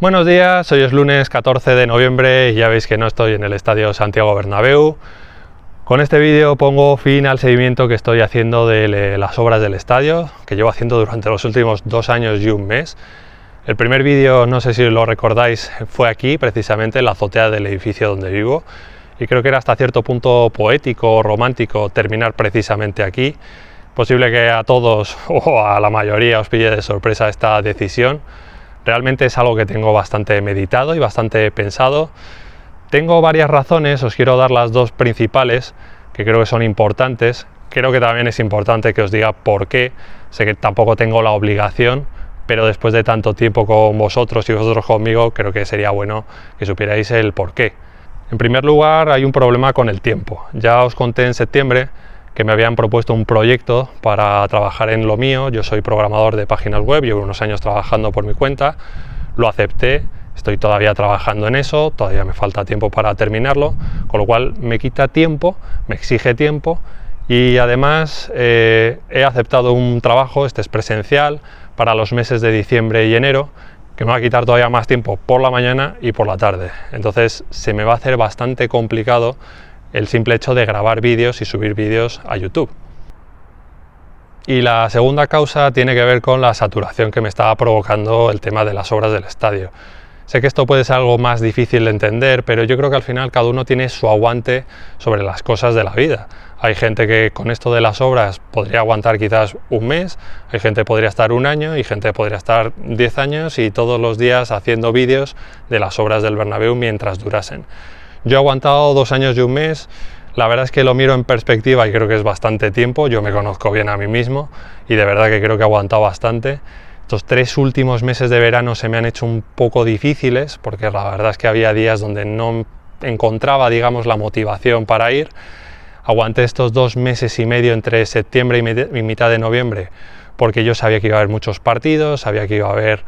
Buenos días, hoy es lunes 14 de noviembre y ya veis que no estoy en el Estadio Santiago Bernabéu. Con este vídeo pongo fin al seguimiento que estoy haciendo de las obras del estadio, que llevo haciendo durante los últimos 2 años y un mes. El primer vídeo, no sé si lo recordáis, fue aquí, precisamente en la azotea del edificio donde vivo, y creo que era hasta cierto punto poético o romántico terminar precisamente aquí. Posible que a todos o a la mayoría os pille de sorpresa esta decisión. Realmente es algo que tengo bastante meditado y bastante pensado. Tengo varias razones, os quiero dar las dos principales, que creo que son importantes. Creo que también es importante que os diga por qué. Sé que tampoco tengo la obligación, pero después de tanto tiempo con vosotros y vosotros conmigo, creo que sería bueno que supierais el por qué. En primer lugar, hay un problema con el tiempo. Ya os conté en septiembre que me habían propuesto un proyecto para trabajar en lo mío. Yo soy programador de páginas web, llevo unos años trabajando por mi cuenta, lo acepté, estoy todavía trabajando en eso, todavía me falta tiempo para terminarlo, con lo cual me quita tiempo, me exige tiempo y además he aceptado un trabajo, este es presencial, para los meses de diciembre y enero, que me va a quitar todavía más tiempo por la mañana y por la tarde. Entonces se me va a hacer bastante complicado el simple hecho de grabar vídeos y subir vídeos a YouTube. Y la segunda causa tiene que ver con la saturación que me estaba provocando el tema de las obras del estadio. Sé que esto puede ser algo más difícil de entender, pero yo creo que al final cada uno tiene su aguante sobre las cosas de la vida. Hay gente que con esto de las obras podría aguantar quizás un mes, hay gente que podría estar un año y gente que podría estar 10 años y todos los días haciendo vídeos de las obras del Bernabéu mientras durasen. Yo he aguantado 2 años y un mes, la verdad es que lo miro en perspectiva y creo que es bastante tiempo, yo me conozco bien a mí mismo y de verdad que creo que he aguantado bastante. Estos 3 últimos meses de verano se me han hecho un poco difíciles porque la verdad es que había días donde no encontraba, digamos, la motivación para ir. Aguanté estos 2 meses y medio entre septiembre y mitad de noviembre porque yo sabía que iba a haber muchos partidos, sabía que iba a haber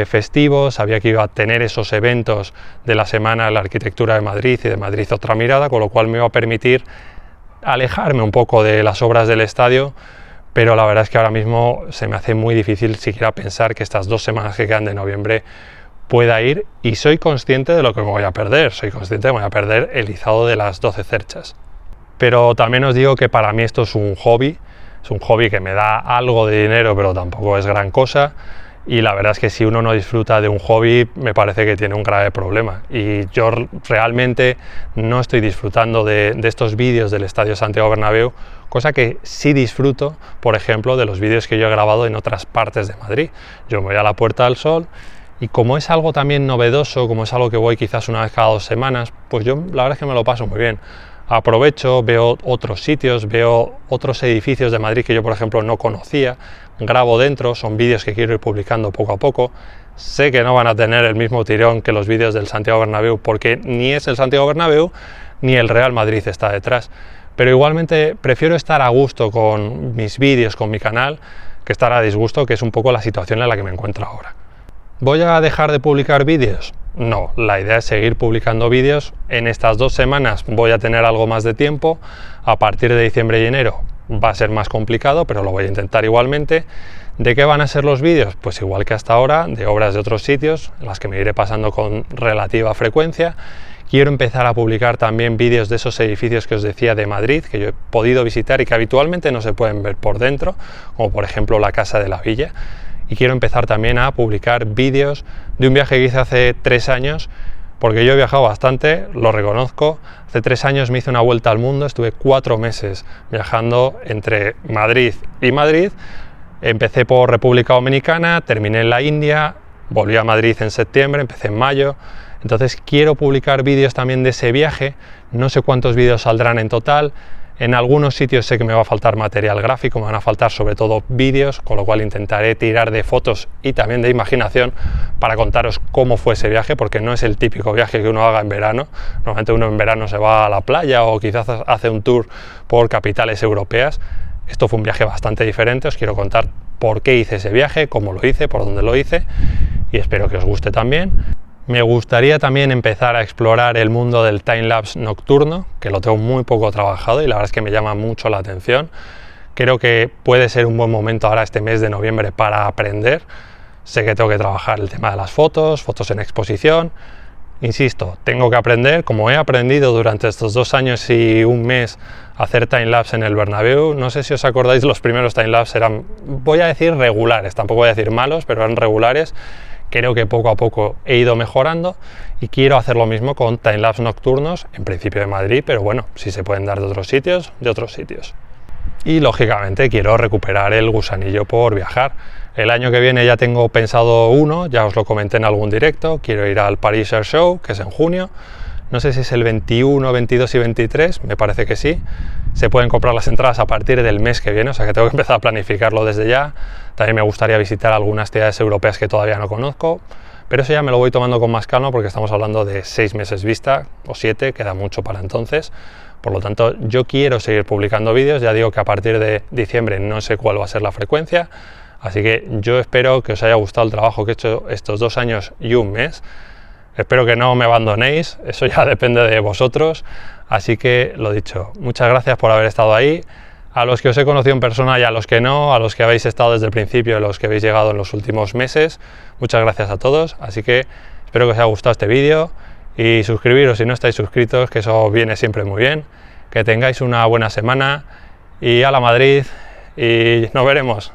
festivos, sabía que iba a tener esos eventos de la semana de la arquitectura de Madrid y de Madrid otra mirada, con lo cual me iba a permitir alejarme un poco de las obras del estadio, pero la verdad es que ahora mismo se me hace muy difícil siquiera pensar que estas 2 semanas que quedan de noviembre pueda ir, y soy consciente de lo que me voy a perder, soy consciente de que me voy a perder el izado de las 12 cerchas. Pero también os digo que para mí esto es un hobby que me da algo de dinero, pero tampoco es gran cosa. Y la verdad es que si uno no disfruta de un hobby, me parece que tiene un grave problema. Y yo realmente no estoy disfrutando de estos vídeos del Estadio Santiago Bernabéu, cosa que sí disfruto, por ejemplo, de los vídeos que yo he grabado en otras partes de Madrid. Yo me voy a la Puerta del Sol y como es algo también novedoso, como es algo que voy quizás una vez cada 2 semanas, pues yo la verdad es que me lo paso muy bien. Aprovecho, veo otros sitios, veo otros edificios de Madrid que yo, por ejemplo, no conocía, grabo dentro, son vídeos que quiero ir publicando poco a poco. Sé que no van a tener el mismo tirón que los vídeos del Santiago Bernabéu, porque ni es el Santiago Bernabéu ni el Real Madrid está detrás. Pero igualmente prefiero estar a gusto con mis vídeos, con mi canal, que estar a disgusto, que es un poco la situación en la que me encuentro ahora. ¿Voy a dejar de publicar vídeos? No, la idea es seguir publicando vídeos. En estas 2 semanas voy a tener algo más de tiempo. A partir de diciembre y enero va a ser más complicado, pero lo voy a intentar igualmente. ¿De qué van a ser los vídeos? Pues igual que hasta ahora, de obras de otros sitios, en las que me iré pasando con relativa frecuencia. Quiero empezar a publicar también vídeos de esos edificios que os decía de Madrid, que yo he podido visitar y que habitualmente no se pueden ver por dentro, como por ejemplo la Casa de la Villa. Y quiero empezar también a publicar vídeos de un viaje que hice hace 3 años, porque yo he viajado bastante, lo reconozco. Hace 3 años me hice una vuelta al mundo, estuve 4 meses viajando entre Madrid y Madrid. Empecé por República Dominicana, terminé en la India, volví a Madrid en septiembre, empecé en mayo. Entonces quiero publicar vídeos también de ese viaje, no sé cuántos vídeos saldrán en total. En algunos sitios sé que me va a faltar material gráfico, me van a faltar sobre todo vídeos, con lo cual intentaré tirar de fotos y también de imaginación para contaros cómo fue ese viaje, porque no es el típico viaje que uno haga en verano. Normalmente uno en verano se va a la playa o quizás hace un tour por capitales europeas. Esto fue un viaje bastante diferente, os quiero contar por qué hice ese viaje, cómo lo hice, por dónde lo hice, y espero que os guste también. Me gustaría también empezar a explorar el mundo del timelapse nocturno, que lo tengo muy poco trabajado y la verdad es que me llama mucho la atención. Creo que puede ser un buen momento ahora este mes de noviembre para aprender. sé que tengo que trabajar el tema de las fotos en exposición. Insisto, tengo que aprender, como he aprendido durante estos 2 años y un mes a hacer timelapse en el Bernabéu. No sé si os acordáis, los primeros timelapse eran, voy a decir regulares, tampoco voy a decir malos, pero eran regulares. Creo que poco a poco he ido mejorando y quiero hacer lo mismo con timelapse nocturnos, en principio de Madrid, pero bueno, si se pueden dar de otros sitios, de otros sitios. Y lógicamente quiero recuperar el gusanillo por viajar. El año que viene ya tengo pensado uno, ya os lo comenté en algún directo, quiero ir al Paris Air Show, que es en junio. No sé si es el 21, 22 y 23, me parece que sí. Se pueden comprar las entradas a partir del mes que viene, o sea que tengo que empezar a planificarlo desde ya. También me gustaría visitar algunas ciudades europeas que todavía no conozco, pero eso ya me lo voy tomando con más calma porque estamos hablando de 6 meses vista, o 7, queda mucho para entonces. Por lo tanto, yo quiero seguir publicando vídeos, ya digo que a partir de diciembre no sé cuál va a ser la frecuencia, así que yo espero que os haya gustado el trabajo que he hecho estos 2 años y un mes. Espero que no me abandonéis, eso ya depende de vosotros, así que lo dicho, muchas gracias por haber estado ahí. A los que os he conocido en persona y a los que no, a los que habéis estado desde el principio y a los que habéis llegado en los últimos meses, muchas gracias a todos, así que espero que os haya gustado este vídeo y suscribiros si no estáis suscritos, que eso viene siempre muy bien. Que tengáis una buena semana y a la Madrid y nos veremos.